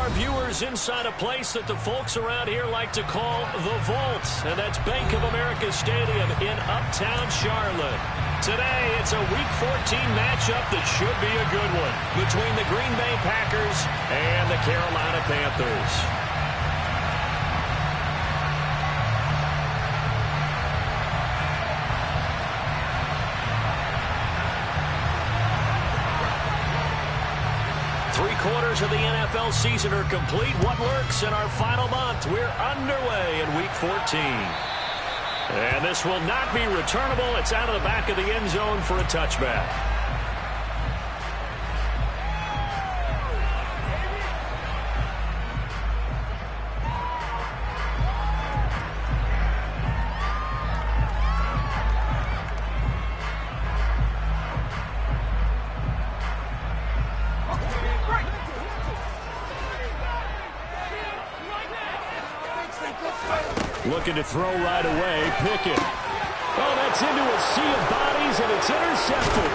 our viewers inside a place that the folks around here like to call the Vault, and that's Bank of America Stadium in Uptown Charlotte. Today, it's a Week 14 matchup that should be a good one between the Green Bay Packers and the Carolina Panthers. 3/4 of the NFL season are complete. What lurks in our final month? We're underway in Week 14. And this will not be returnable. It's out of the back of the end zone for a touchback. Looking to throw right away. Pickett. Oh, that's into a sea of bodies, and it's intercepted.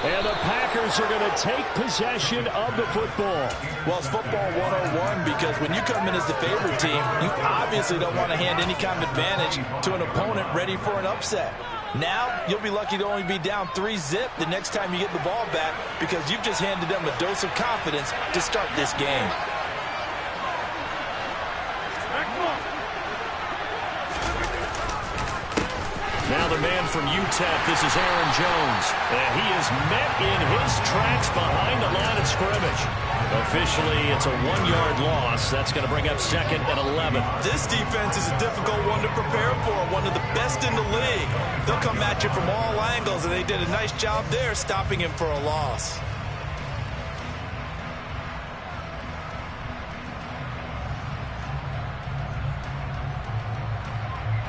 And the Packers are going to take possession of the football. Well, it's football 101 because when you come in as the favorite team, you obviously don't want to hand any kind of advantage to an opponent ready for an upset. Now, you'll be lucky to only be down 3-zip the next time you get the ball back because you've just handed them a dose of confidence to start this game. Now the man from UTEP, this is Aaron Jones. And he is met in his tracks behind the line of scrimmage. Officially, it's a 1-yard loss. That's going to bring up 2nd and 11. This defense is a difficult one to prepare for, one of the best in the league. They'll come at you from all angles, and they did a nice job there stopping him for a loss.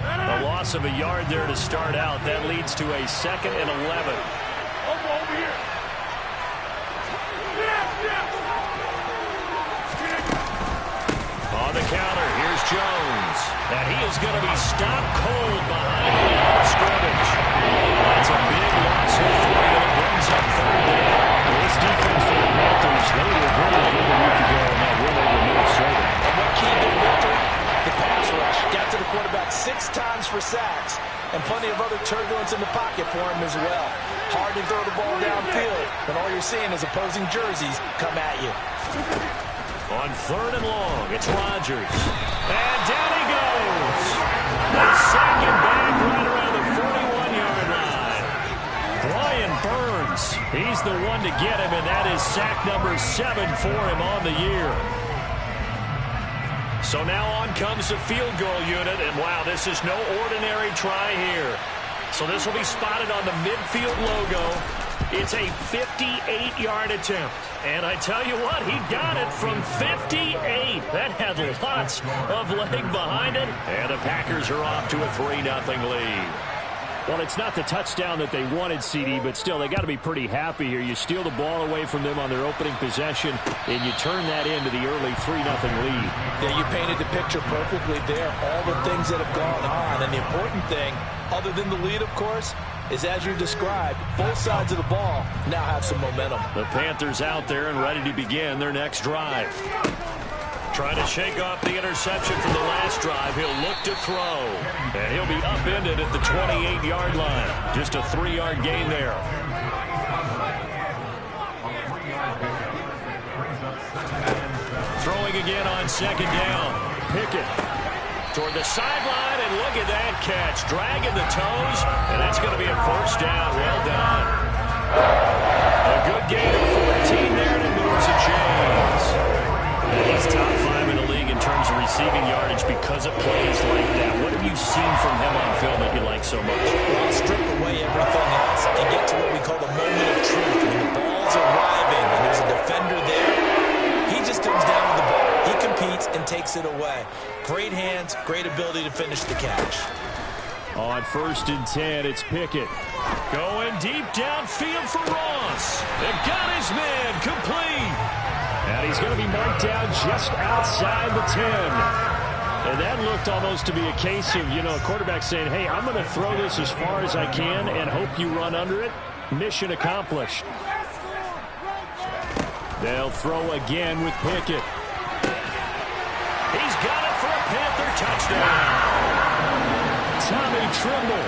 A loss of a yard there to start out. That leads to a 2nd and 11. Over here. On the counter, here's Jones. And he is going to be stopped cold behind the line of scrimmage. That's a big loss of 3, and it brings up 3rd down. This defense for the Panthers, they were very good a week ago in that win over Minnesota. And what keyed their victory? The pass rush. Got to the quarterback 6 times for sacks, and plenty of other turbulence in the pocket for him as well. Hard to throw the ball downfield when all you're seeing is opposing jerseys come at you. On 3rd and long, it's Rodgers. And down he goes. The second back right around the 41-yard line. Brian Burns, he's the one to get him, and that is sack number 7 for him on the year. So now on comes the field goal unit, and wow, this is no ordinary try here. So this will be spotted on the midfield logo. It's a 58-yard attempt. And I tell you what, he got it from 58. That had lots of leg behind it. And the Packers are off to a 3-0 lead. Well, it's not the touchdown that they wanted, CD, but still, they got to be pretty happy here. You steal the ball away from them on their opening possession, and you turn that into the early 3-0 lead. Yeah, you painted the picture perfectly there, all the things that have gone on. And the important thing, other than the lead, of course, is as you described, both sides of the ball now have some momentum. The Panthers out there and ready to begin their next drive. Trying to shake off the interception from the last drive. He'll look to throw. And he'll be upended at the 28-yard line. Just a 3-yard gain there. Throwing again on 2nd down. Pickett toward the sideline, and look at that catch. Dragging the toes, and that's going to be a 1st down. Well done. A good gain of 14 there, and it moves the chains. He's top 5 in the league in terms of receiving yardage because of plays like that. What have you seen from him on film that you like so much? Well, strip away everything else and get to what we call the moment of truth. When the ball's arriving and there's a defender there, he just comes down with the ball. He competes and takes it away. Great hands, great ability to finish the catch. On 1st and 10, it's Pickett. Going deep downfield for Ross. And got his man complete. And he's going to be marked down just outside the 10. And that looked almost to be a case of, a quarterback saying, hey, I'm going to throw this as far as I can and hope you run under it. Mission accomplished. They'll throw again with Pickett. He's got it for a Panther touchdown. Tommy Tremble,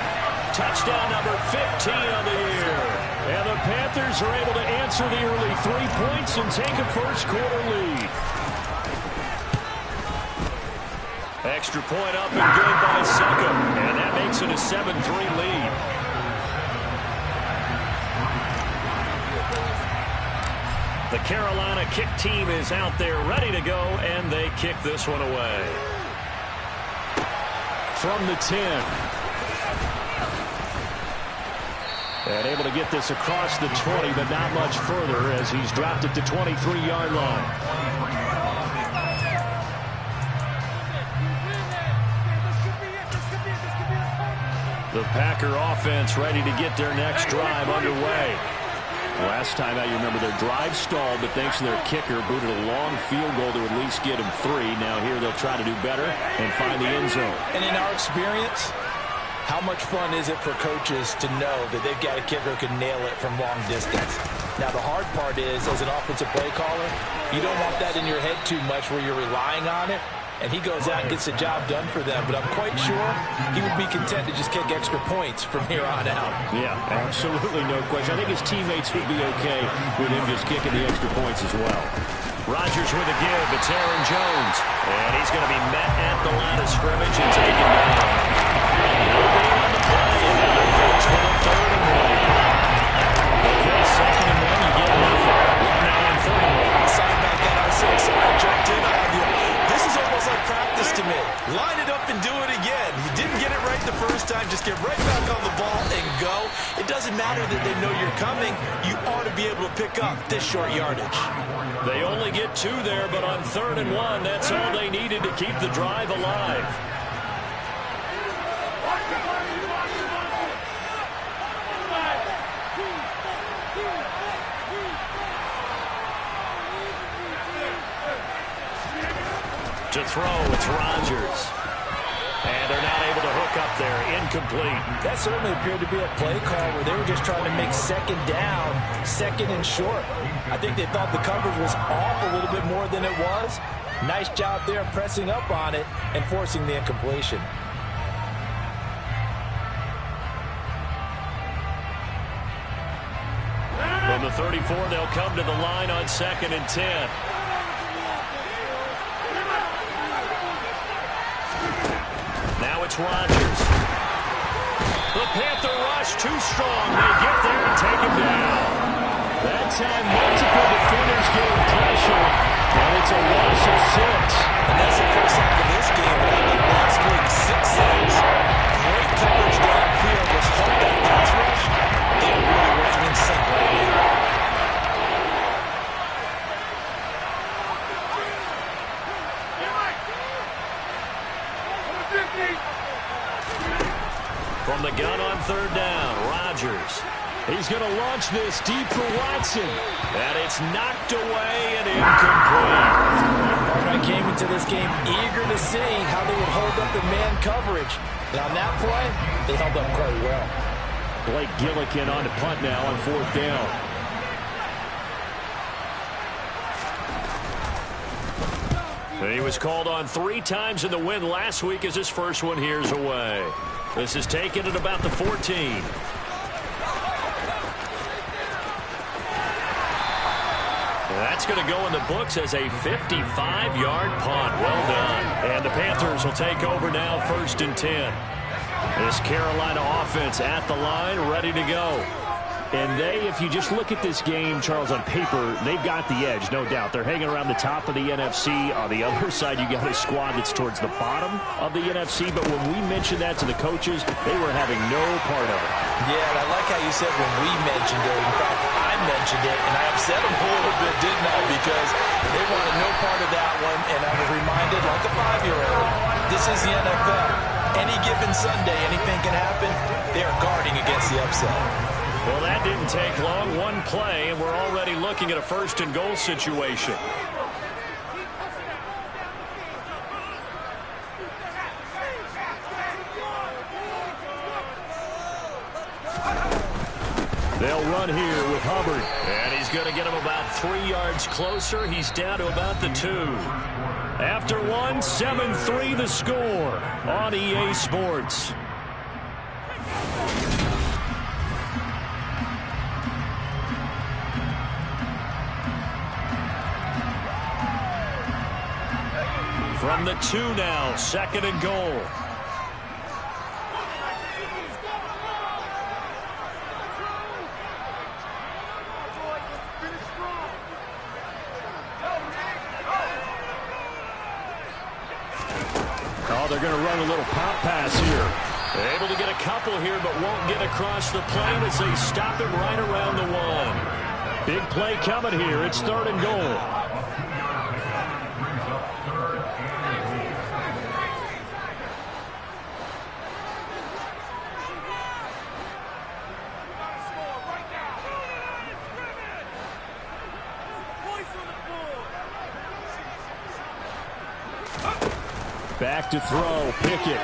touchdown number 15 of the year. And the Panthers are able to answer the early 3 points and take a first-quarter lead. Extra point up and good by Suckup. And that makes it a 7-3 lead. The Carolina kick team is out there ready to go, and they kick this one away. From the 10. And able to get this across the 20, but not much further as he's dropped it to 23-yard line. The Packer offense ready to get their next drive underway. Last time out, you remember their drive stalled, but thanks to their kicker, booted a long field goal to at least get them 3. Now here they'll try to do better and find the end zone. And in our experience, how much fun is it for coaches to know that they've got a kicker who can nail it from long distance? Now the hard part is, as an offensive play caller, you don't want that in your head too much where you're relying on it. And he goes out and gets the job done for them. But I'm quite sure he would be content to just kick extra points from here on out. Yeah, absolutely no question. I think his teammates would be okay with him just kicking the extra points as well. Rodgers with a give. It's Aaron Jones. And he's going to be met at the line of scrimmage and taken down. No gain on the play. And now they're faced with a 3rd and 1. Okay, 2nd and 1. You get nothing. Now on 3rd and 1. Aside about that, I was so excited. I jumped in on you. This is almost like practice to me. Line it up and do it again. You didn't get it right the first time. Just get right back on the ball and go. It doesn't matter that they know you're coming. You ought to be able to pick up this short yardage. They only get 2 there, but on 3rd and 1, that's all they needed to keep the drive alive. To throw, it's Rodgers. And they're not able to hook up there. Incomplete. That certainly appeared to be a play call where they were just trying to make 2nd down, 2nd and short. I think they thought the coverage was off a little bit more than it was. Nice job there pressing up on it and forcing the incompletion. From the 34, they'll come to the line on 2nd and 10. Now it's Rodgers. The Panther rush too strong. They get there and take him down. That time, multiple defenders getting pressure, and it's a loss of 6. And that's the first half of this game. But how about last week? 6 sacks. Great coverage downfield. Let's hope that pass rush. They're really working in sync right now. From the gun on 3rd down, Rodgers. He's going to launch this deep for Watson. And it's knocked away and incomplete. I came into this game eager to see how they would hold up in man coverage. And on that play, they held up quite well. Blake Gillikin on the punt now on 4th down. He was called on 3 times in the win last week as his first one here's away. This is taken at about the 14. That's going to go in the books as a 55-yard punt. Well done. And the Panthers will take over now 1st and 10. This Carolina offense at the line, ready to go. And they, if you just look at this game, Charles, on paper, they've got the edge, no doubt. They're hanging around the top of the NFC. On the other side, you got a squad that's towards the bottom of the NFC. But when we mentioned that to the coaches, they were having no part of it. Yeah, and I like how you said when we mentioned it. In fact, I mentioned it, and I upset them a little bit, didn't I? Because they wanted no part of that one, and I was reminded, like a 5-year-old, this is the NFL. Any given Sunday, anything can happen. They are guarding against the upset. Well, that didn't take long. One play, and we're already looking at a 1st and goal situation. They'll run here with Hubbard. And he's going to get him about 3 yards closer. He's down to about the 2. After one, 7-3 the score on EA Sports. From the 2 now, 2nd and goal. Oh, they're going to run a little pop pass here. Able to get a couple here, but won't get across the plane as they stop him right around the 1. Big play coming here. It's 3rd and goal. Back to throw, Pickett.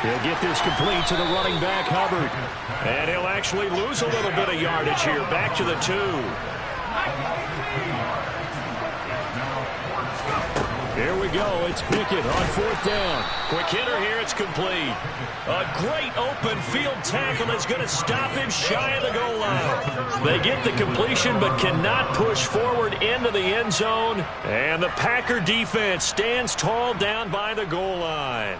He'll get this complete to the running back, Hubbard. And he'll actually lose a little bit of yardage here. Back to the 2. Here we go. It's Pickett on 4th down. Quick hitter here. It's complete. A great open field tackle is going to stop him shy of the goal line. They get the completion but cannot push forward into the end zone. And the Packer defense stands tall down by the goal line.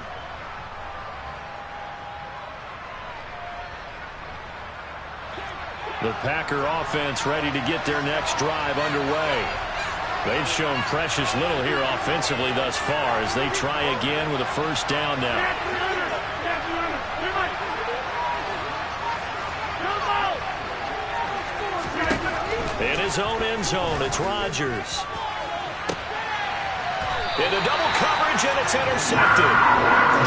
The Packer offense ready to get their next drive underway. They've shown precious little here offensively thus far as they try again with a 1st down now. In his own end zone, it's Rodgers. Into double coverage, and it's intercepted.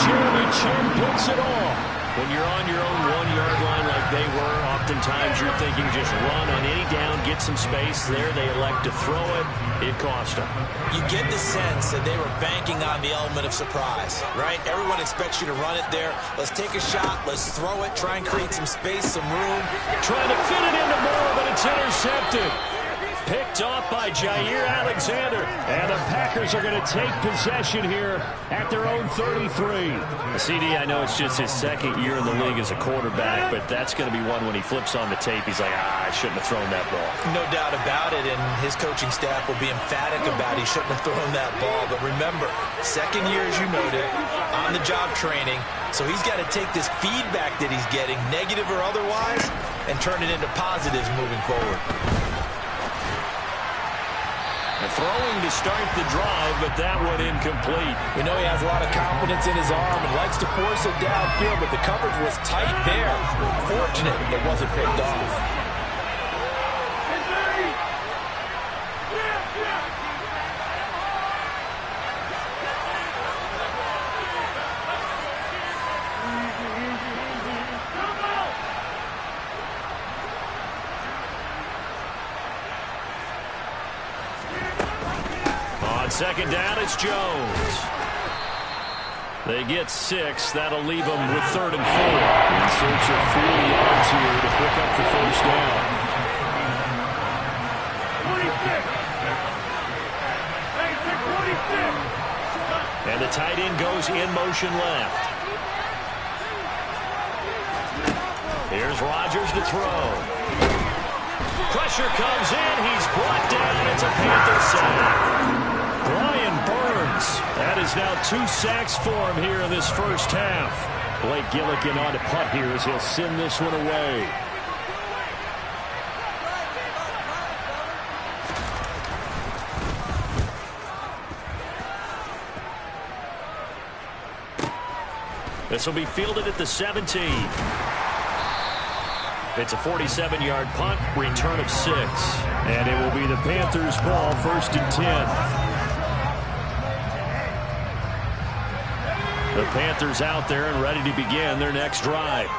Jeremy Chin picks it off. When you're on your own 1-yard line like they were, oftentimes you're thinking just run on any down, get some space. There they elect to throw it. It cost them. You get the sense that they were banking on the element of surprise, right? Everyone expects you to run it there. Let's take a shot. Let's throw it. Try and create some space, some room. Trying to fit it into Moore, but it's intercepted. Picked off by Jair Alexander. And the Packers are going to take possession here at their own 33. CD, I know it's just his 2nd year in the league as a quarterback, but that's going to be one when he flips on the tape. He's like, I shouldn't have thrown that ball. No doubt about it, and his coaching staff will be emphatic about he shouldn't have thrown that ball. But remember, 2nd year, as you noted, on-the-job training. So he's got to take this feedback that he's getting, negative or otherwise, and turn it into positives moving forward. Throwing to start the drive, but that one incomplete. We know he has a lot of confidence in his arm and likes to force it downfield, but the coverage was tight there. Fortunate it wasn't picked off. On 2nd down, it's Jones. They get 6. That'll leave them with 3rd and 4. In search of 4 yards here to pick up the 1st down. 26. And the tight end goes in motion left. Here's Rodgers to throw. Pressure comes in. He's brought down. It's a Panther sack. Brian Burns. That is now 2 sacks for him here in this 1st half. Blake Gillikin on to punt here as he'll send this one away. This will be fielded at the 17. It's a 47-yard punt, return of 6. And it will be the Panthers' ball, 1st and 10. The Panthers out there and ready to begin their next drive.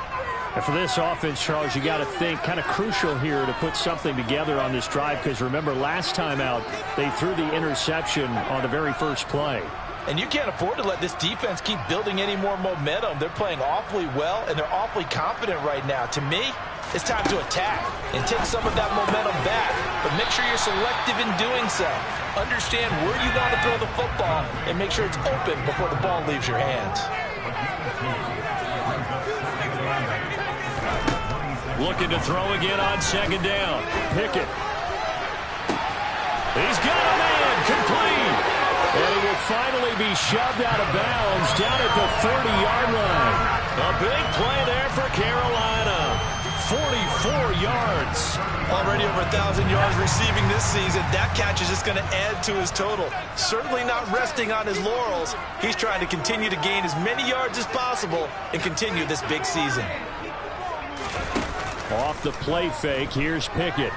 And for this offense, Charles, you got to think kind of crucial here to put something together on this drive, because remember last time out they threw the interception on the very first play. And you can't afford to let this defense keep building any more momentum. They're playing awfully well, and they're awfully confident right now. To me, It's time to attack and take some of that momentum back, but make sure you're selective in doing so. Understand where you want to throw the football and make sure it's open before the ball leaves your hands. Looking to throw again on second down. Pickett. He's got a man complete. And he will finally be shoved out of bounds down at the 30-yard line. A big play there for Carolina. 44 yards. Already over 1,000 yards receiving this season. That catch is just going to add to his total. Certainly not resting on his laurels. He's trying to continue to gain as many yards as possible and continue this big season. Off the play fake, here's Pickett.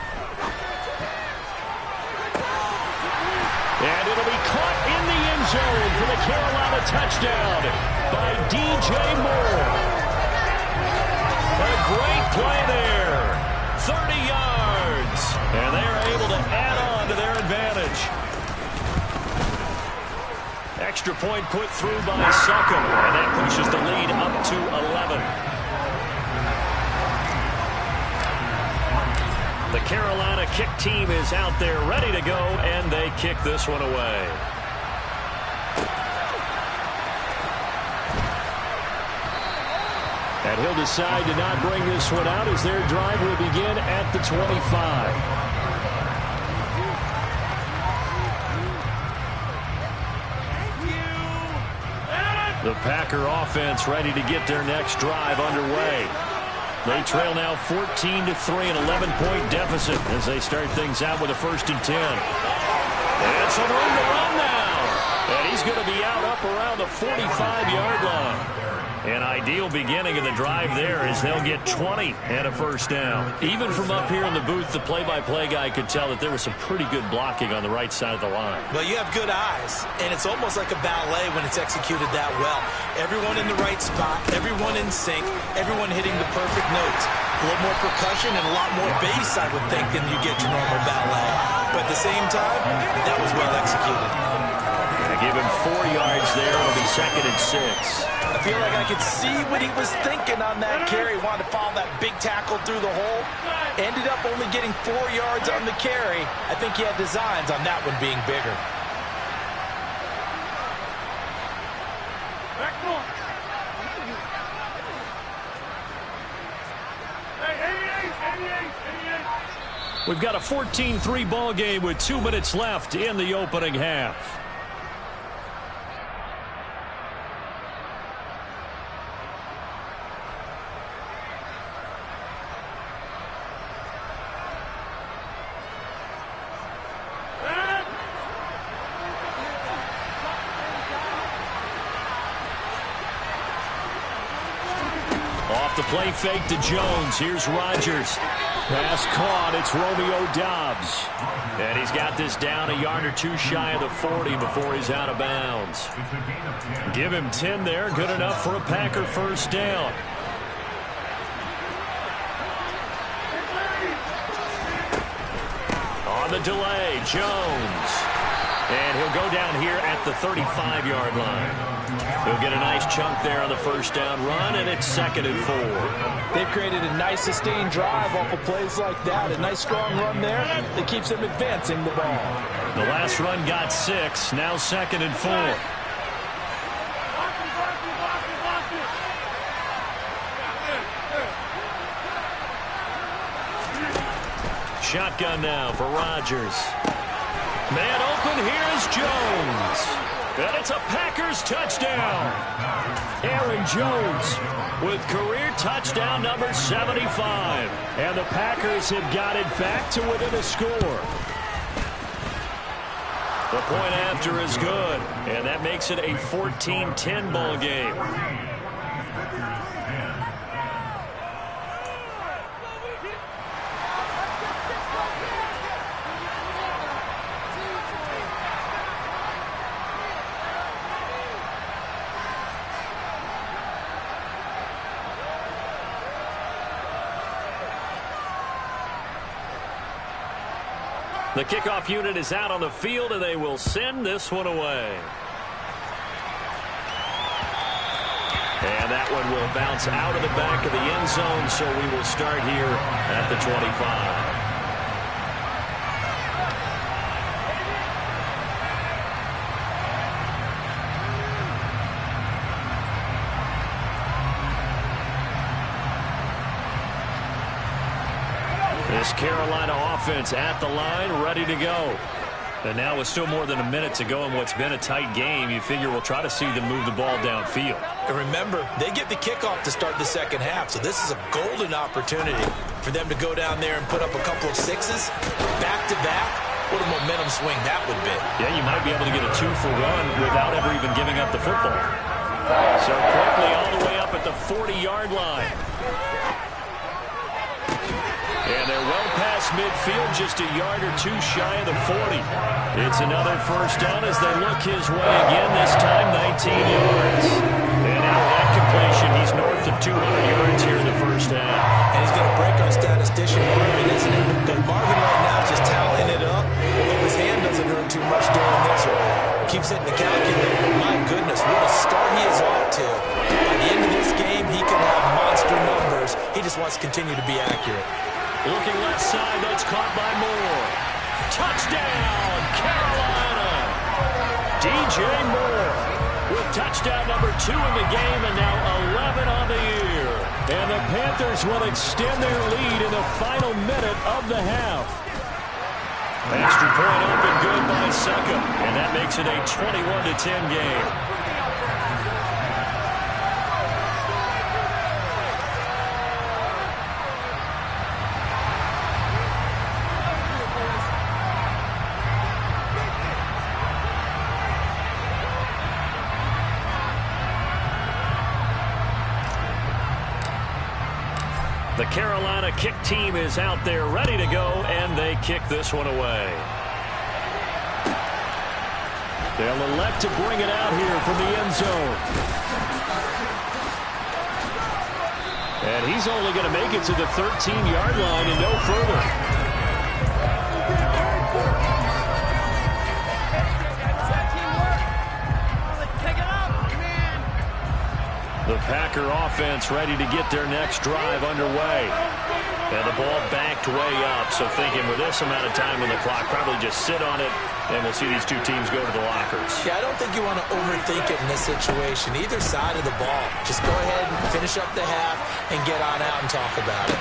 And it'll be caught in the end zone for the Carolina touchdown by DJ Moore. A great play there. 30 yards. And they're able to add on to their advantage. Extra point put through by Succop. And that pushes the lead up to 11. The Carolina kick team is out there ready to go, and they kick this one away. And he'll decide to not bring this one out as their drive will begin at the 25. The Packer offense ready to get their next drive underway. They trail now 14-3, an 11-point deficit as they start things out with a 1st and 10. And some room to run now. And he's going to be out up around the 45-yard line. An ideal beginning of the drive there as they'll get 20 and a 1st down. Even from up here in the booth, the play-by-play guy could tell that there was some pretty good blocking on the right side of the line. Well, you have good eyes, and it's almost like a ballet when it's executed that well. Everyone in the right spot, everyone in sync, everyone hitting the perfect notes. A little more percussion and a lot more bass, I would think, than you get your normal ballet. But at the same time, that was well executed. Give him 4 yards there. It'll be 2nd and 6. I feel like I could see what he was thinking on that carry. Wanted to follow that big tackle through the hole. Ended up only getting 4 yards on the carry. I think he had designs on that one being bigger. We've got a 14-3 ball game with 2 minutes left in the opening half. Off the play fake to Jones. Here's Rodgers. Pass caught. It's Romeo Doubs. And he's got this down a yard or two shy of the 40 before he's out of bounds. Give him 10 there. Good enough for a Packer 1st down. On the delay, Jones. And he'll go down here at the 35-yard line. He'll get a nice chunk there on the 1st down run, and it's 2nd and 4. They've created a nice sustained drive off of plays like that. A nice strong run there that keeps them advancing the ball. The last run got 6. Now 2nd and 4. Shotgun now for Rodgers. Man open, here's Jones. And it's a Packers touchdown. Aaron Jones with career touchdown number 75. And the Packers have got it back to within a score. The point after is good. And that makes it a 14-10 ball game. The kickoff unit is out on the field, and they will send this one away. And that one will bounce out of the back of the end zone, so we will start here at the 25. This Carolina offense at the line, ready to go. And now with still more than a minute to go in what's been a tight game, you figure we'll try to see them move the ball downfield. And remember, they get the kickoff to start the second half, so this is a golden opportunity for them to go down there and put up a couple of sixes back-to-back. What a momentum swing that would be. Yeah, you might be able to get a 2-for-1 without ever even giving up the football. So quickly all the way up at the 40-yard line. And they're well past midfield, just a yard or two shy of the 40. It's another first down as they look his way again, this time 19 yards. And now with that completion, he's north of 200 yards here in the first half. And he's going to break our statistician, Marvin, isn't he? Because Marvin right now is just tallying it up. Although his hand doesn't hurt too much during this one. Keeps hitting the calculator, but my goodness, what a start he is off to. By the end of this game, he could have monster numbers. He just wants to continue to be accurate. Looking left side, that's caught by Moore. Touchdown, Carolina! DJ Moore with touchdown number 2 in the game and now 11 on the year. And the Panthers will extend their lead in the final minute of the half. Extra point up and good by Suckup. And that makes it a 21-10 game. The Carolina kick team is out there ready to go, and they kick this one away. They'll elect to bring it out here from the end zone. And he's only going to make it to the 13-yard line and no further. The Packer offense ready to get their next drive underway. And the ball backed way up, so thinking with this amount of time on the clock, probably just sit on it, and we'll see these two teams go to the lockers. Yeah, I don't think you want to overthink it in this situation. Either side of the ball. Just go ahead and finish up the half and get on out and talk about it.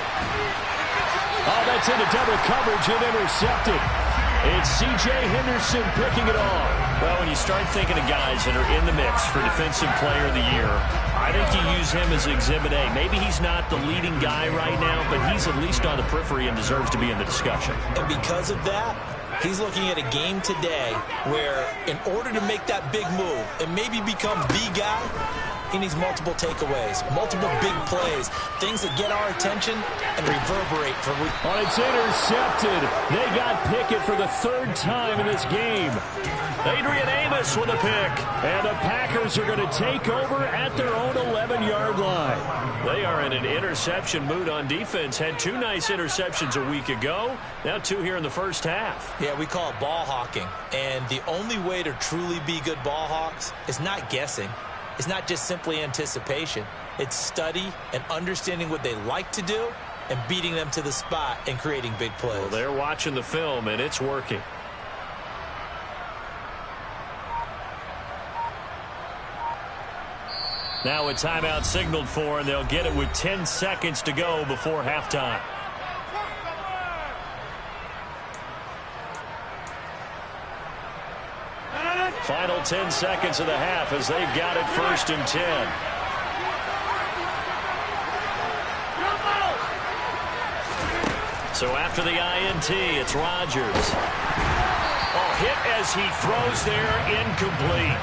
Oh, that's into double coverage and intercepted. It's C.J. Henderson picking it off. Well, when you start thinking of guys that are in the mix for Defensive Player of the Year, I think you use him as Exhibit A. Maybe he's not the leading guy right now, but he's at least on the periphery and deserves to be in the discussion. And because of that, he's looking at a game today where in order to make that big move and maybe become the guy, he needs multiple takeaways, multiple big plays, things that get our attention and reverberate for weeks. Oh, it's intercepted. They got Pickett for the 3rd time in this game. Adrian Amos with a pick. And the Packers are going to take over at their own 11-yard line. They are in an interception mood on defense. Had 2 nice interceptions a week ago. Now 2 here in the first half. Yeah, we call it ball hawking. And the only way to truly be good ball hawks is not guessing. It's not just simply anticipation. It's study and understanding what they like to do and beating them to the spot and creating big plays. Well, they're watching the film, and it's working. Now a timeout signaled for, and they'll get it with 10 seconds to go before halftime. Final 10 seconds of the half as they've got it 1st and 10. So after the INT, it's Rodgers. Oh, hit as he throws there, incomplete.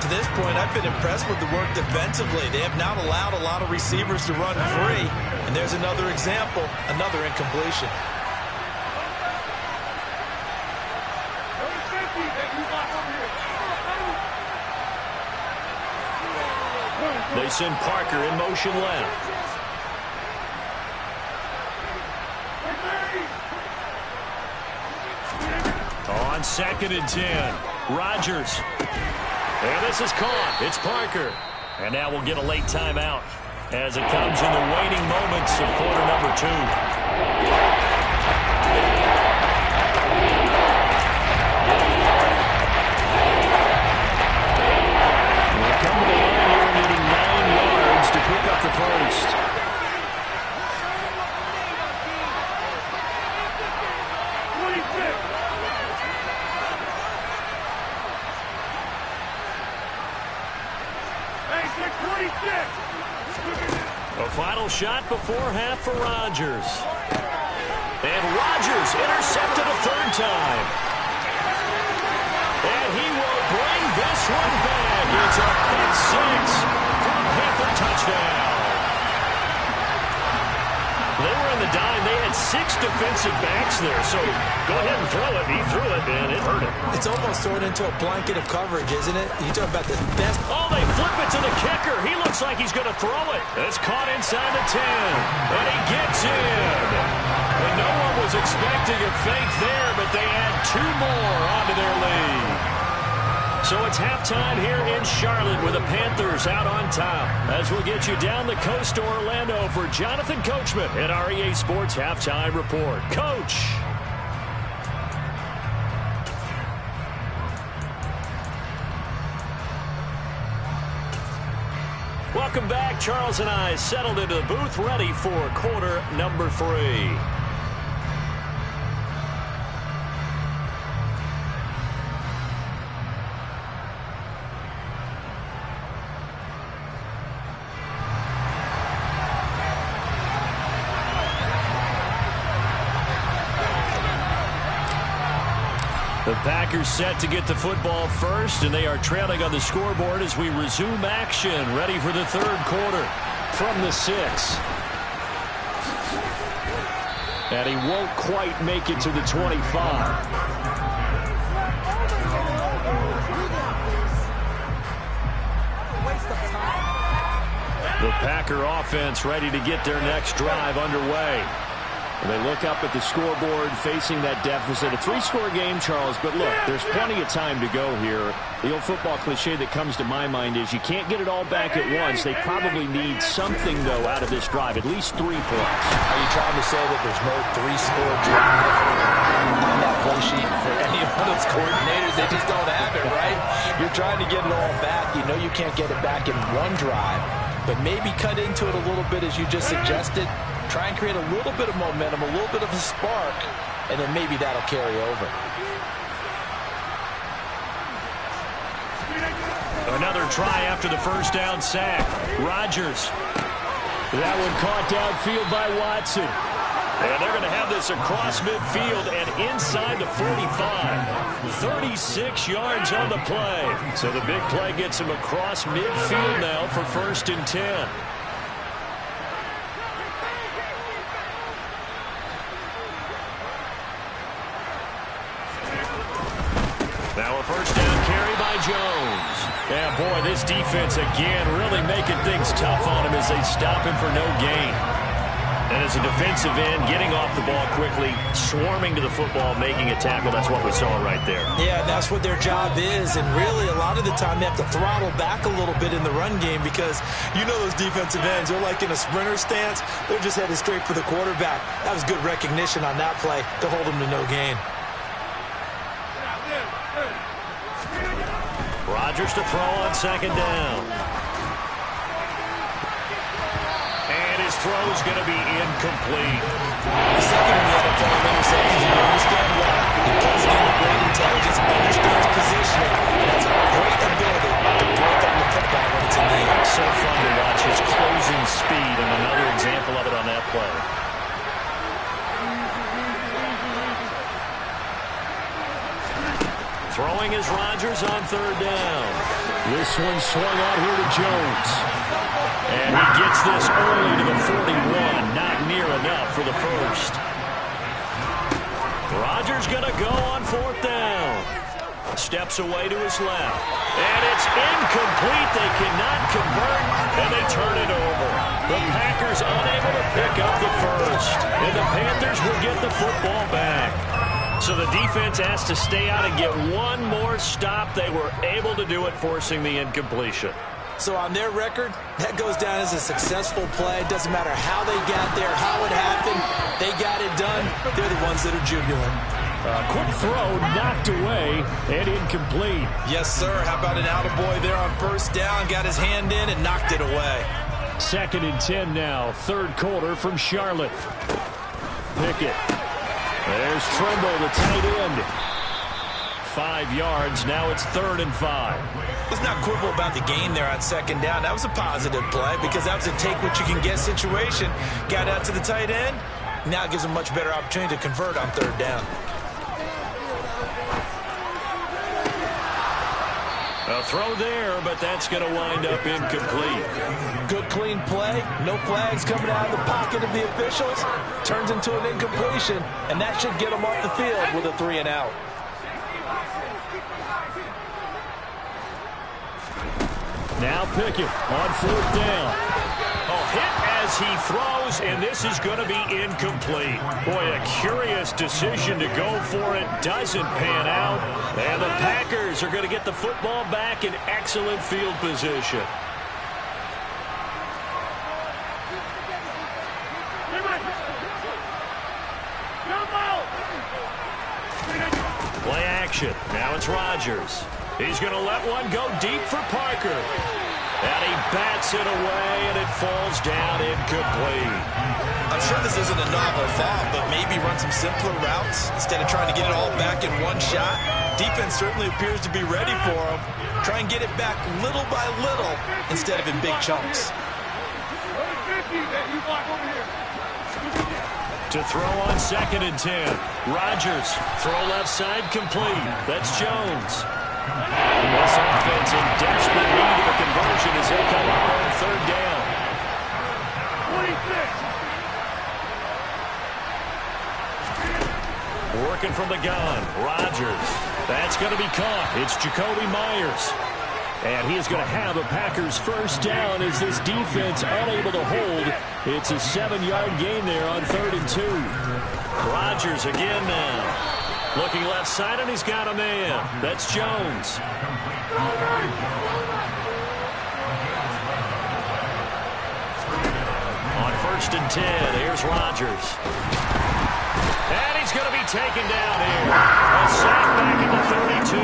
To this point, I've been impressed with the work defensively. They have not allowed a lot of receivers to run free. And there's another example, another incompletion. They send Parker in motion left. On 2nd and 10, Rodgers. And this is caught. It's Parker. And now we'll get a late timeout as it comes in the waning moments of quarter number 2. We'll come to the line here needing 9 yards to pick up the first. A final shot before half for Rodgers. And Rodgers intercepted a 3rd time. And he will bring this one back. It's a pick 6 for a Panther touchdown. They were in the dime. They had 6 defensive backs there. So go ahead and throw it. He threw it, and it hurt him. It's almost thrown into a blanket of coverage, isn't it? You talk about the best. Oh, they flip it to the kicker. He looks like he's going to throw it. It's caught inside the 10. And he gets in. And no one was expecting a fake there, but they add 2 more onto their lead. So it's halftime here in Charlotte with the Panthers out on top. As we'll get you down the coast to Orlando for Jonathan Coachman at our EA Sports Halftime Report. Coach. Welcome back. Charles and I settled into the booth ready for quarter number 3. The Packers set to get the football first, and they are trailing on the scoreboard as we resume action, ready for the 3rd quarter from the 6. And he won't quite make it to the 25. The Packer offense ready to get their next drive underway. They look up at the scoreboard facing that deficit. A 3-score game, Charles, but look, there's plenty of time to go here. The old football cliche that comes to my mind is you can't get it all back at once. They probably need something, though, out of this drive, at least 3 points. Are you trying to say that there's no 3-score drive on that play sheet for any one of those coordinators? They just don't have it, right? You're trying to get it all back. You know you can't get it back in one drive, but maybe cut into it a little bit as you just suggested. Try and create a little bit of momentum, a little bit of a spark, and then maybe that'll carry over. Another try after the first down sack. Rodgers. That one caught downfield by Watson. And they're going to have this across midfield and inside the 45. 36 yards on the play. So the big play gets him across midfield now for 1st and 10. Now a first down carry by Jones. And boy, this defense again really making things tough on him as they stop him for no gain. And as a defensive end, getting off the ball quickly, swarming to the football, making a tackle, that's what we saw right there. Yeah, that's what their job is. And really, a lot of the time, they have to throttle back a little bit in the run game because you know those defensive ends, they're like in a sprinter stance. They're just headed straight for the quarterback. That was good recognition on that play to hold him to no gain. Rodgers to throw on 2nd down. And his throw's going to be incomplete. Second in the NFL in interceptions, you understand why. He plays the game with great intelligence, understands positioning, and has a great ability to break on the football when it's in the air. So fun to watch his closing speed, and another example of it on that play. Throwing is Rodgers on 3rd down. This one swung out here to Jones. And he gets this early to the 41. Not near enough for the first. Rodgers going to go on 4th down. Steps away to his left. And it's incomplete. They cannot convert, and they turn it over. The Packers unable to pick up the first. And the Panthers will get the football back. So the defense has to stay out and get one more stop. They were able to do it, forcing the incompletion. So on their record, that goes down as a successful play. It doesn't matter how they got there, how it happened. They got it done. They're the ones that are jubilant. Quick throw, knocked away, and incomplete. Yes, sir. How about an attaboy there on first down? Got his hand in and knocked it away. 2nd and 10 now, third quarter from Charlotte. Pickett. There's Trimble, the tight end. 5 yards. Now it's 3rd and 5. Let's not quibble about the gain there on 2nd down. That was a positive play because that was a take-what-you-can-get situation. Got out to the tight end. Now it gives him a much better opportunity to convert on 3rd down. A throw there, but that's going to wind up incomplete. Good, clean play. No flags coming out of the pocket of the officials. Turns into an incompletion, and that should get him off the field with a 3 and out. Now Pickett on 4th down. Oh, hit as he throws, and this is going to be incomplete. Boy, a curious decision to go for it. Doesn't pan out. And the Packers are going to get the football back in excellent field position. Play action. Now it's Rodgers. He's going to let one go deep for Parker. And he bats it away, and it falls down incomplete. I'm sure this isn't a novel thought, but maybe run some simpler routes instead of trying to get it all back in one shot. Defense certainly appears to be ready for him. Try and get it back little by little instead of in big chunks. To throw on 2nd and 10. Rodgers, throw left side complete. That's Jones. This offense in desperate need of a conversion as they come up on 3rd down. 26. Working from the gun. Rodgers. That's going to be caught. It's Jacoby Myers. And he is going to have a Packers first down as this defense unable to hold. It's a 7-yard gain there on 3rd and 2. Rodgers again now. Looking left side, and he's got a man. That's Jones. On 1st and 10, here's Rodgers. And he's going to be taken down here. A sack back at the 32.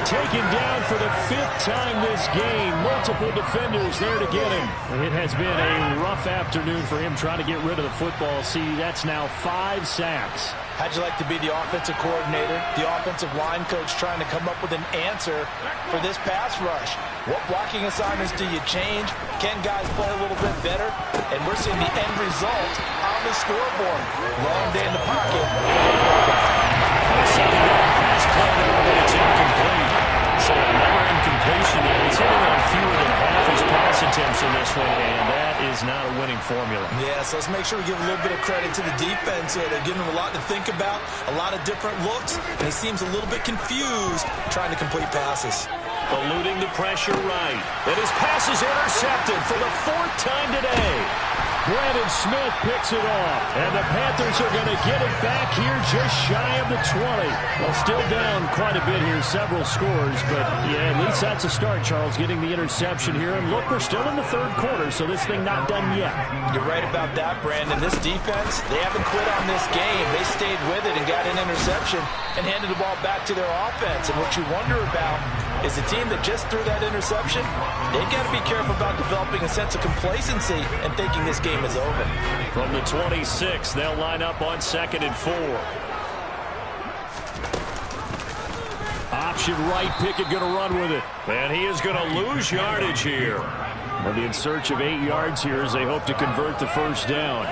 Taken down for the 5th time this game. Multiple defenders there to get him. It has been a rough afternoon for him trying to get rid of the football. See, that's now 5 sacks. How'd you like to be the offensive coordinator, the offensive line coach trying to come up with an answer for this pass rush? What blocking assignments do you change? Can guys play a little bit better? And we're seeing the end result on the scoreboard. Long day in the pocket. Second down pass play there, but it's incomplete. So another incompletion there. He's hitting on fewer than half his pass attempts in this one, and that is not a winning formula. Yeah, so let's make sure we give a little bit of credit to the defense here. They're giving him a lot to think about, a lot of different looks, and he seems a little bit confused trying to complete passes. Eluding the pressure right. And his pass is intercepted for the 4th time today. Brandon Smith picks it off. And the Panthers are going to get it back here just shy of the 20. Well, still down quite a bit here, several scores. But, yeah, at least that's a start, Charles, getting the interception here. And look, we're still in the 3rd quarter, so this thing not done yet. You're right about that, Brandon. This defense, they haven't quit on this game. They stayed with it and got an interception and handed the ball back to their offense. And what you wonder about is the team that just threw that interception, they've got to be careful about developing a sense of complacency and thinking this game is over. From the 26, they'll line up on 2nd and 4. Option right, Pickett going to run with it. And he is going to lose yardage here. They'll be in search of 8 yards here as they hope to convert the first down.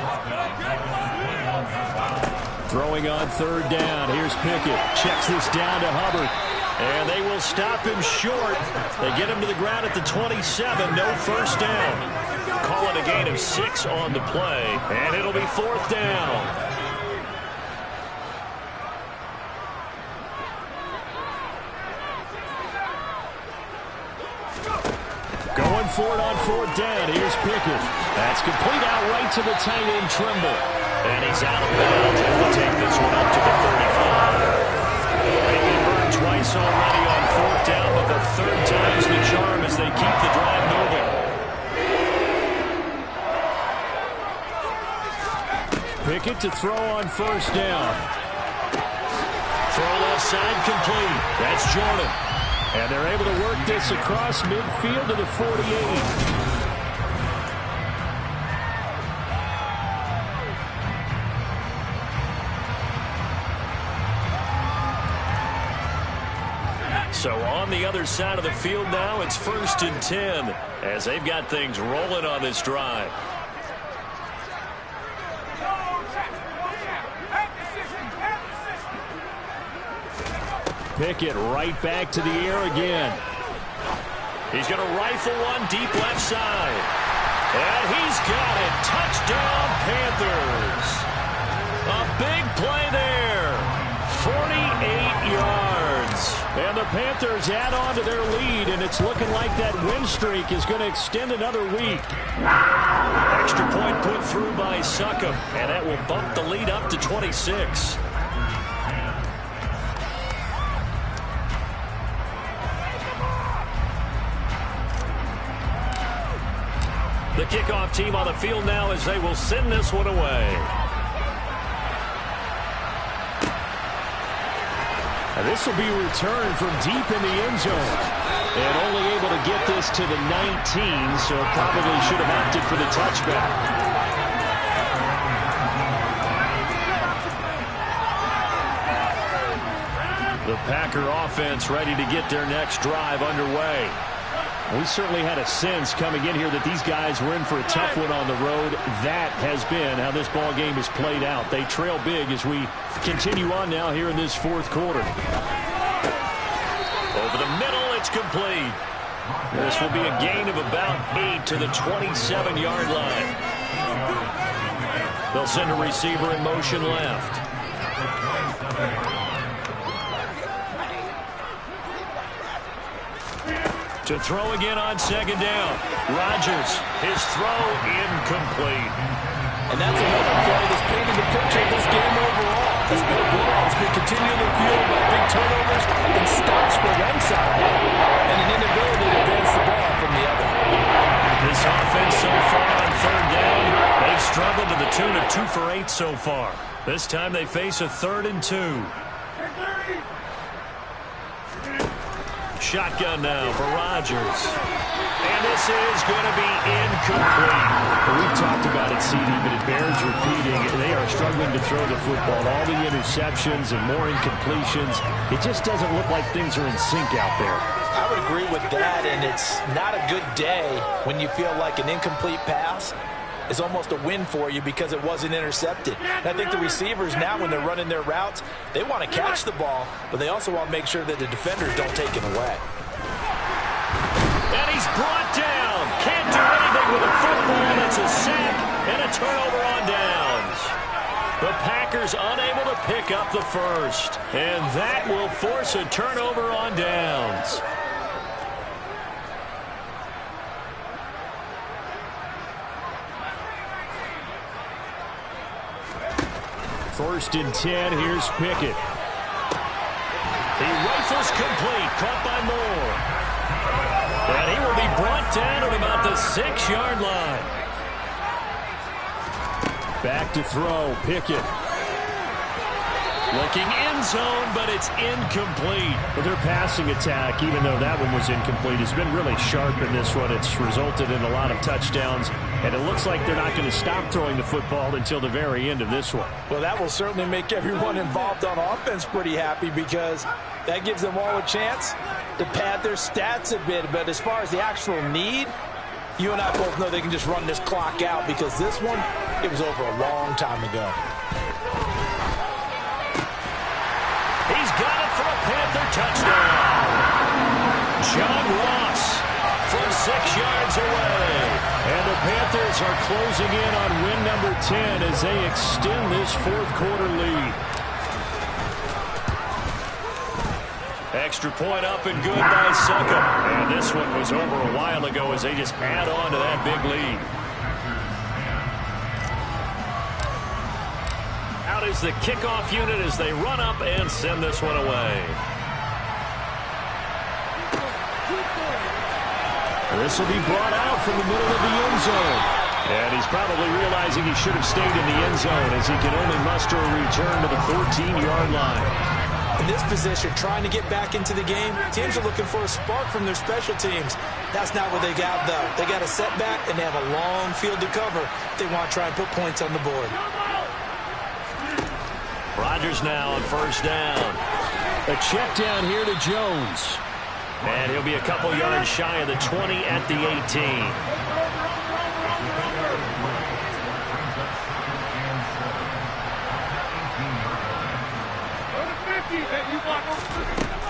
Throwing on 3rd down. Here's Pickett. Checks this down to Hubbard. And they will stop him short. They get him to the ground at the 27. No first down. Call it a gain of 6 on the play. And it'll be 4th down. Going for it on 4th down. Here's Pickett. That's complete out right to the tight end, Trimble. And he's out of bounds. And we'll take this one up to the 35. twice already on fourth down, but the third time's the charm as they keep the drive moving. Pickett to throw on first down. Throw left side complete. That's Jordan. And they're able to work this across midfield to the 48. So on the other side of the field now, it's 1st and 10 as they've got things rolling on this drive. Pickett right back to the air again. He's going to rifle one deep left side. And he's got it. Touchdown, Panthers. A big play there. 48 yards. And the Panthers add on to their lead, and it's looking like that win streak is going to extend another week. Extra point put through by Succop, and that will bump the lead up to 26. The kickoff team on the field now as they will send this one away. And this will be returned from deep in the end zone. And only able to get this to the 19, so probably should have opted for the touchback. The Packer offense ready to get their next drive underway. We certainly had a sense coming in here that these guys were in for a tough one on the road. That has been how this ball game is played out. They trail big as we continue on now here in this fourth quarter. Over the middle, it's complete. This will be a gain of about 8 to the 27-yard line. They'll send a receiver in motion left. To throw again on second down. Rodgers, his throw incomplete. And that's another play that's painted the picture of this game overall. It's been a blowout. It's been continually fueled by big turnovers and stops for one side and an inability to advance the ball from the other. This offense so far on third down, they've struggled to the tune of 2 for 8 so far. This time they face a 3rd and 2. Shotgun now for Rodgers. And this is going to be incomplete. Well, we've talked about it, CD, but it bears repeating. They are struggling to throw the football. All the interceptions and more incompletions. It just doesn't look like things are in sync out there. I would agree with that, and it's not a good day when you feel like an incomplete pass is almost a win for you because it wasn't intercepted. And I think the receivers now, when they're running their routes, they want to catch the ball, but they also want to make sure that the defenders don't take it away. And he's brought down. Can't do anything with a football. It's a sack and a turnover on downs. The Packers unable to pick up the first. And that will force a turnover on downs. First and 10, here's Pickett. He rifles complete, caught by Moore. And he will be brought down at about the 6-yard line. Back to throw, Pickett. Looking end zone, but it's incomplete. But their passing attack, even though that one was incomplete, has been really sharp in this one. It's resulted in a lot of touchdowns, and it looks like they're not going to stop throwing the football until the very end of this one. Well, that will certainly make everyone involved on offense pretty happy because that gives them all a chance to pad their stats a bit. But as far as the actual need, you and I both know they can just run this clock out because this one, it was over a long time ago. He's got it for a Panther touchdown. John Ross from 6 yards away. And the Panthers are closing in on win number 10 as they extend this fourth quarter lead. Extra point up and good by Succop. And this one was over a while ago as they just add on to that big lead. Out is the kickoff unit as they run up and send this one away. This will be brought out from the middle of the end zone. And he's probably realizing he should have stayed in the end zone as he can only muster a return to the 14-yard line. In this position, trying to get back into the game, teams are looking for a spark from their special teams. That's not what they got, though. They got a setback, and they have a long field to cover if they want to try and put points on the board. Rodgers now on first down. A check down here to Jones. And he'll be a couple yards shy of the 20 at the 18.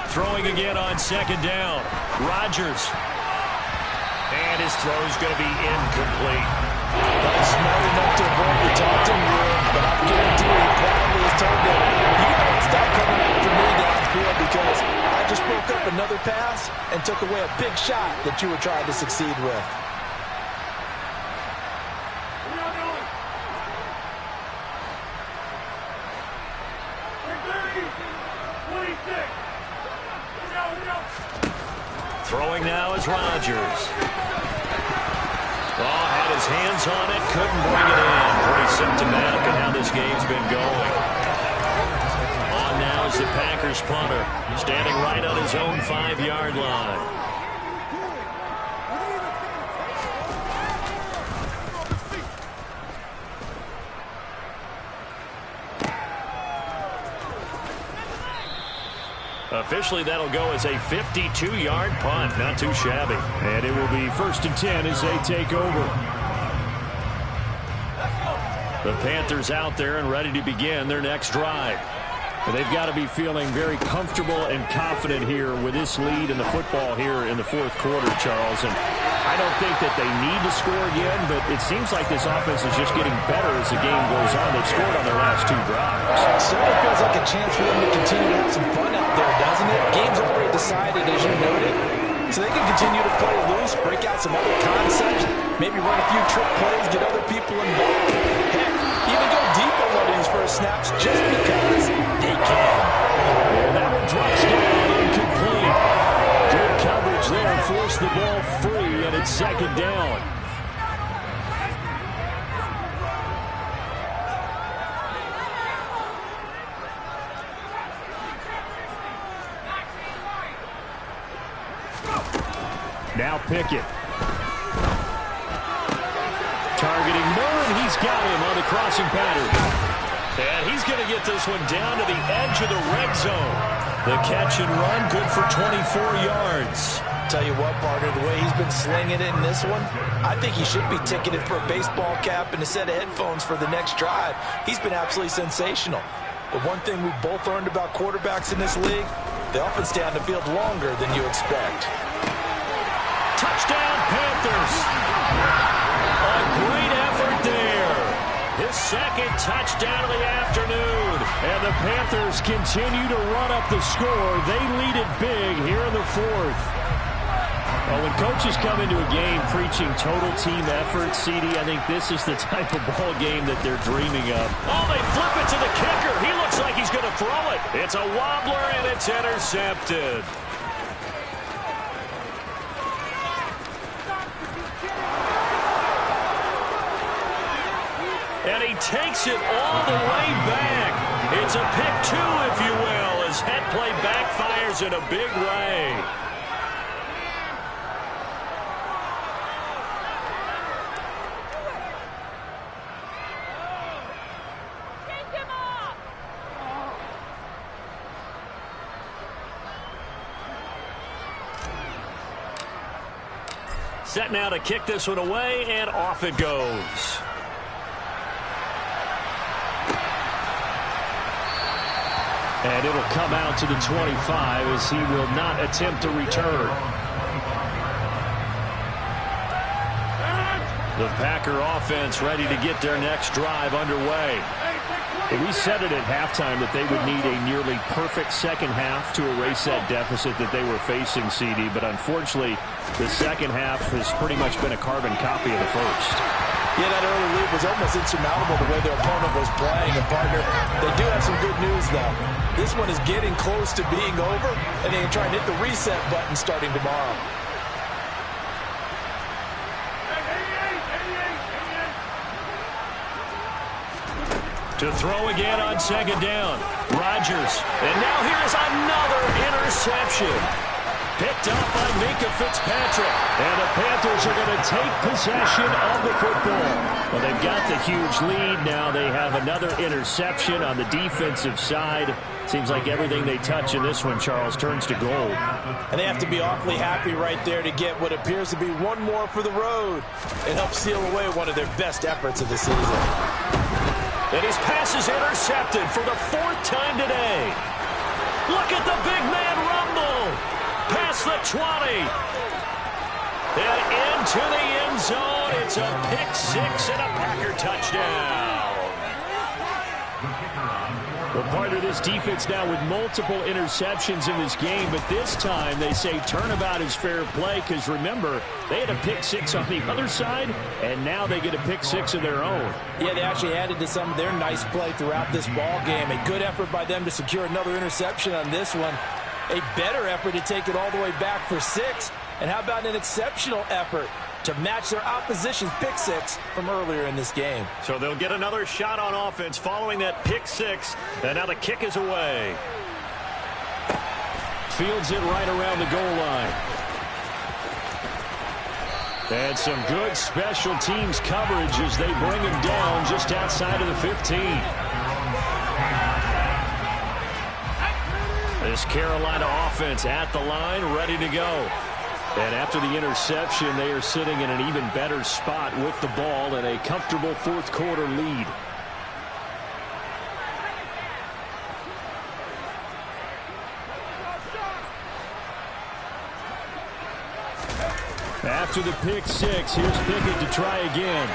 Throwing again on second down. Rodgers. And his throw's going to be incomplete. That's smart enough to avoid the taunting rule, but I guarantee he probably has told them, you don't stop coming after me downfield because I just broke up another pass and took away a big shot that you were trying to succeed with. Throwing now is Rodgers. Oh, had his hands on it, couldn't bring it in. Pretty symptomatic of how this game's been going. On now is the Packers punter, standing right on his own 5-yard line. Officially, that'll go as a 52-yard punt. Not too shabby. And it will be 1st and 10 as they take over. The Panthers out there and ready to begin their next drive. They've got to be feeling very comfortable and confident here with this lead in the football here in the 4th quarter, Charles. And I don't think that they need to score again, but it seems like this offense is just getting better as the game goes on. They've scored on their last 2 drives. It certainly feels like a chance for them to continue to have some fun out there, doesn't it? Game's already decided, as you noted. So they can continue to play loose, break out some other concepts, maybe run a few trick plays, get other people involved. Heck, even go deep on one of these first snaps just because they can. And that one drops down incomplete. Good coverage there, forced the ball free, and it's 2nd down. Now Pickett. Targeting Murray, he's got him on the crossing pattern. And he's going to get this one down to the edge of the red zone. The catch and run, good for 24 yards. Tell you what, partner, the way he's been slinging it in this one, I think he should be ticketed for a baseball cap and a set of headphones for the next drive. He's been absolutely sensational. But one thing we've both learned about quarterbacks in this league, they often stay on the field longer than you expect. Touchdown, Panthers. A great effort there. His 2nd touchdown of the afternoon. And the Panthers continue to run up the score. They lead it big here in the 4th. Well, when coaches come into a game preaching total team effort, CD, I think this is the type of ball game that they're dreaming of. Oh, they flip it to the kicker. He looks like he's going to throw it. It's a wobbler, and it's intercepted. And he takes it all the way back. It's a pick 2, if you will, as head play backfires in a big way. Set now to kick this one away, and off it goes. And it'll come out to the 25 as he will not attempt to return. The Packer offense ready to get their next drive underway. We said it at halftime that they would need a nearly perfect second half to erase that deficit that they were facing, CD. But unfortunately, the second half has pretty much been a carbon copy of the first. Yeah, that early lead was almost insurmountable the way their opponent was playing. And, partner, they do have some good news, though. This one is getting close to being over, and they can try and hit the reset button starting tomorrow. To throw again on second down. Rodgers. And now here's another interception. Picked up by Minka Fitzpatrick. And the Panthers are going to take possession of the football. Well, they've got the huge lead. Now they have another interception on the defensive side. Seems like everything they touch in this one, Charles, turns to gold. And they have to be awfully happy right there to get what appears to be one more for the road. It helps seal away one of their best efforts of the season. And his pass is intercepted for the 4th time today. Look at the big man rumble. Past the 20. And into the end zone. It's a pick-6 and a Packer touchdown. Well, part of this defense now with multiple interceptions in this game, but this time they say turnabout is fair play because, remember, they had a pick-6 on the other side, and now they get a pick-6 of their own. Yeah, they actually added to some of their nice play throughout this ball game. A good effort by them to secure another interception on this one. A better effort to take it all the way back for 6. And how about an exceptional effort to match their opposition's pick-6 from earlier in this game. So they'll get another shot on offense following that pick-6, and now the kick is away. Fields it right around the goal line. And some good special teams coverage as they bring him down just outside of the 15. This Carolina offense at the line, ready to go. And after the interception, they are sitting in an even better spot with the ball and a comfortable 4th quarter lead. After the pick-6, here's Pickett to try again.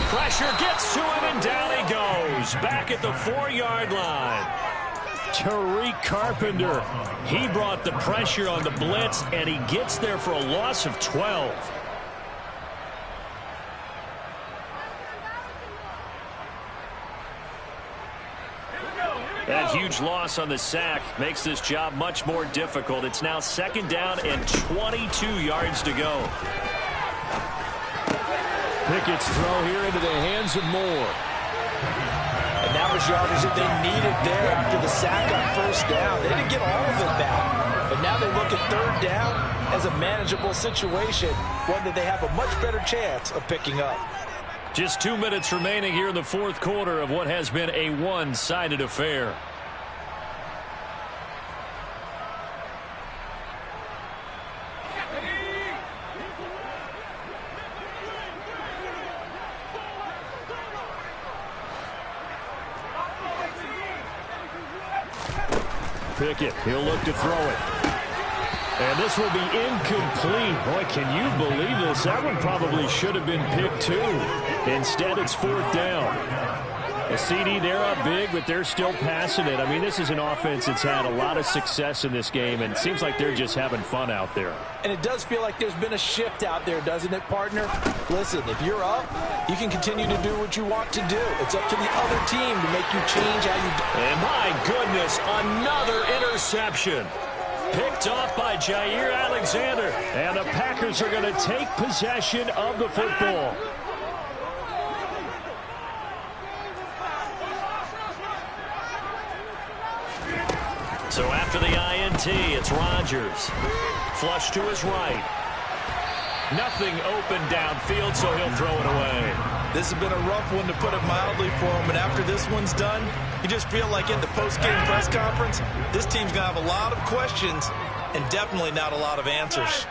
Pressure gets to him, and down he goes. Back at the 4-yard line. Tariq Carpenter, he brought the pressure on the blitz, and he gets there for a loss of 12. That huge loss on the sack makes this job much more difficult. It's now 2nd down and 22 yards to go. Pickett's throw here into the hands of Moore. And that was yardage that they needed there after the sack on 1st down. They didn't get all of it back. But now they look at 3rd down as a manageable situation, one that they have a much better chance of picking up. Just 2 minutes remaining here in the 4th quarter of what has been a one-sided affair. Pickett, he'll look to throw it. And this will be incomplete. Boy, can you believe this? That one probably should have been picked too. Instead, it's 4th down. A CD, they're up big, but they're still passing it. I mean, this is an offense that's had a lot of success in this game, and it seems like they're just having fun out there. And it does feel like there's been a shift out there, doesn't it, partner? Listen, if you're up, you can continue to do what you want to do. It's up to the other team to make you change how you do. And my goodness, another interception. Picked off by Jair Alexander. And the Packers are going to take possession of the football. So after the INT, it's Rodgers. Flush to his right. Nothing open downfield, so he'll throw it away. This has been a rough one, to put it mildly, for him. And after this one's done, you just feel like in the post-game press conference, this team's going to have a lot of questions and definitely not a lot of answers.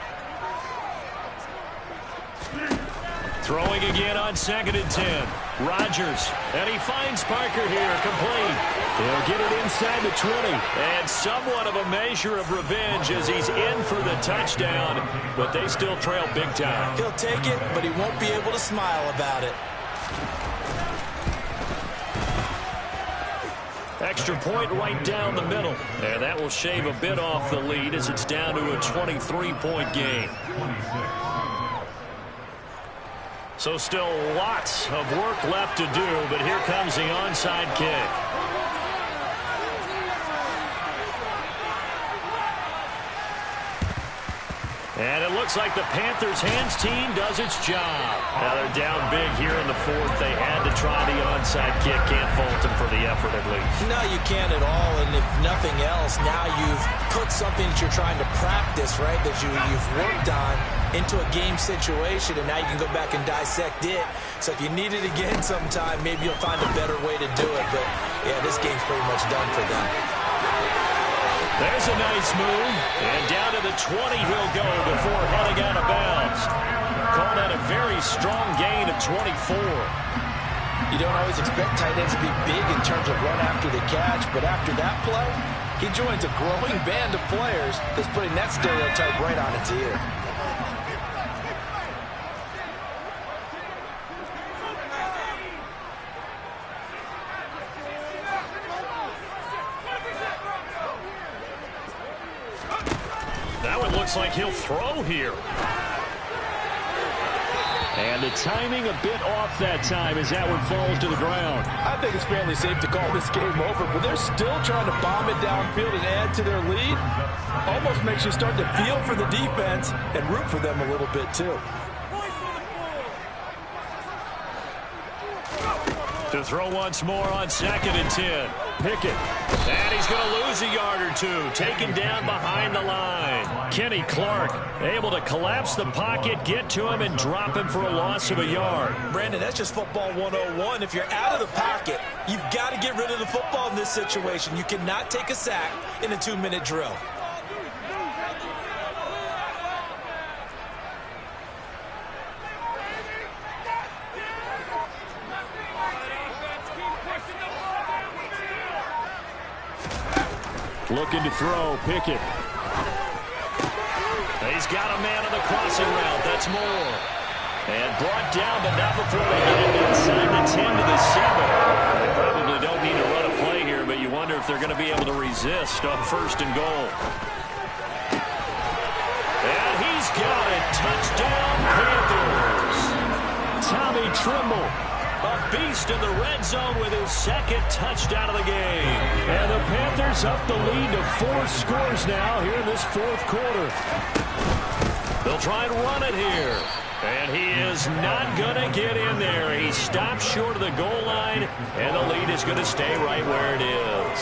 Throwing again on 2nd and 10. Rodgers, and he finds Parker here, complete. He'll get it inside the 20. And somewhat of a measure of revenge as he's in for the touchdown, but they still trail big time. He'll take it, but he won't be able to smile about it. Extra point right down the middle. And that will shave a bit off the lead as it's down to a 23-point game. So still lots of work left to do, but here comes the onside kick. And it looks like the Panthers' hands team does its job. Now they're down big here in the fourth. They had to try the onside kick. Can't fault them for the effort at least. No, you can't at all. And if nothing else, now you've put something that you're trying to practice, right, that you've worked on into a game situation, and now you can go back and dissect it. So if you need it again sometime, maybe you'll find a better way to do it. But, yeah, this game's pretty much done for them. There's a nice move, and down to the 20 he'll go before heading out of bounds. Call that a very strong gain of 24. You don't always expect tight ends to be big in terms of run after the catch, but after that play, he joins a growing band of players that's putting that stereotype right on its ear. That one looks like he'll throw here. And the timing a bit off that time as that one falls to the ground. I think it's fairly safe to call this game over, but they're still trying to bomb it downfield and add to their lead. Almost makes you start to feel for the defense and root for them a little bit too. To throw once more on 2nd and 10. Pickett. And he's going to lose a yard or two. Taken down behind the line. Kenny Clark able to collapse the pocket, get to him, and drop him for a loss of a yard. Brandon, that's just football 101. If you're out of the pocket, you've got to get rid of the football in this situation. You cannot take a sack in a 2-minute drill. Looking to throw, Pickett. He's got a man on the crossing route. That's Moore. And brought down, but not before they get him inside the 10 to the 7. They probably don't need to run a play here, but you wonder if they're going to be able to resist on 1st and goal. And he's got it. Touchdown, Panthers. Tommy Tremble, a beast in the red zone with his 2nd touchdown of the game. And the Panthers up the lead to 4 scores now here in this 4th quarter. They'll try and run it here. And he is not going to get in there. He stops short of the goal line, and the lead is going to stay right where it is.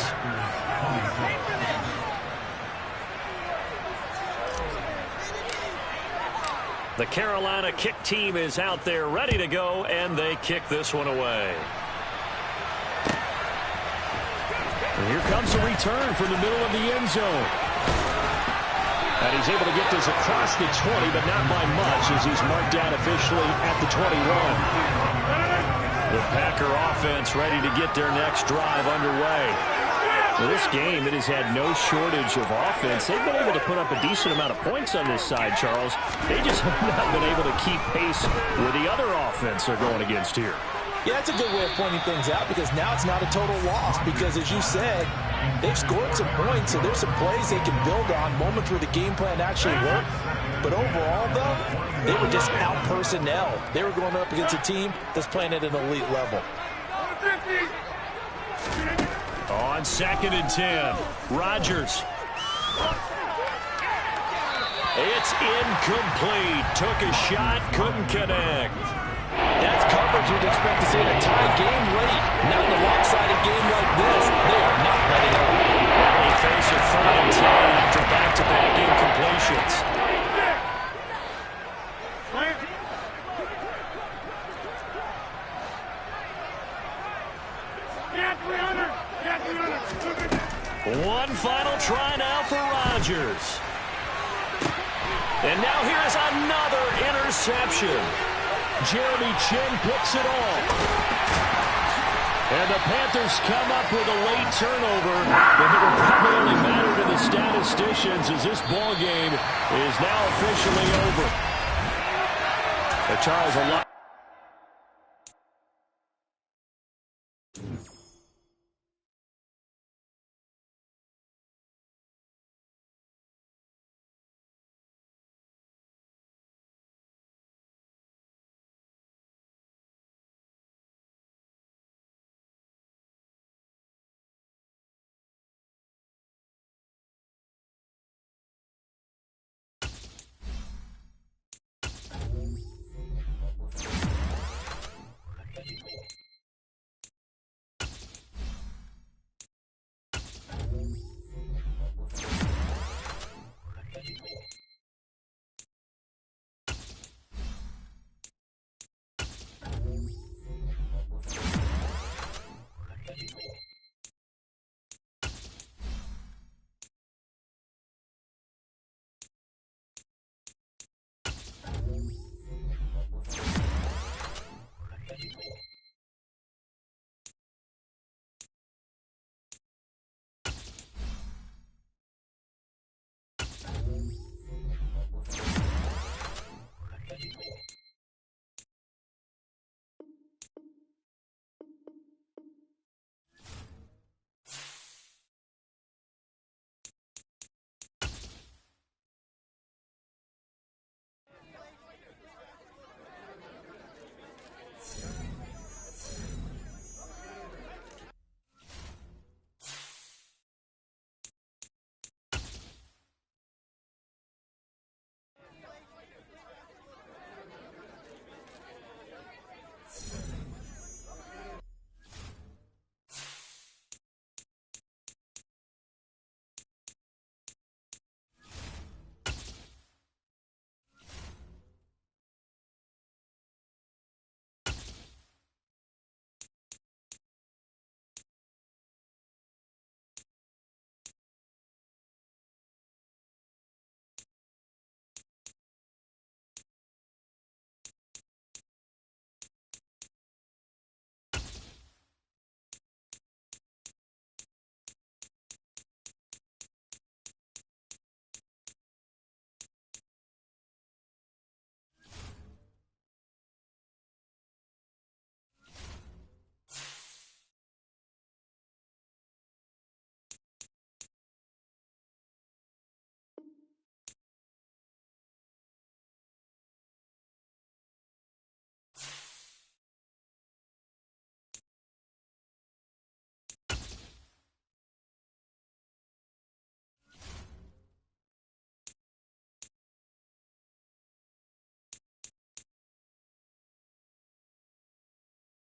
The Carolina kick team is out there ready to go, and they kick this one away. And here comes a return from the middle of the end zone. And he's able to get this across the 20, but not by much as he's marked down officially at the 21. The Packer offense ready to get their next drive underway. For this game, it has had no shortage of offense. They've been able to put up a decent amount of points on this side, Charles. They just have not been able to keep pace with the other offense they're going against here. Yeah, that's a good way of pointing things out because now it's not a total loss because, as you said, they've scored some points, so there's some plays they can build on, moments where the game plan actually worked. But overall, though, they were just out-personnel. They were going up against a team that's playing at an elite level. On 2nd and 10, Rodgers. It's incomplete. Took a shot, couldn't connect. That's coverage you'd expect to see in a tie game late. Not in a lopsided game like this. They are not letting up. They face a 3rd and 10 after back-to-back incompletions. One final try now for Rodgers. And now here's another interception. Jeremy Chin picks it off. And the Panthers come up with a late turnover, but it will probably only matter to the statisticians as this ball game is now officially over. Charles, a lot.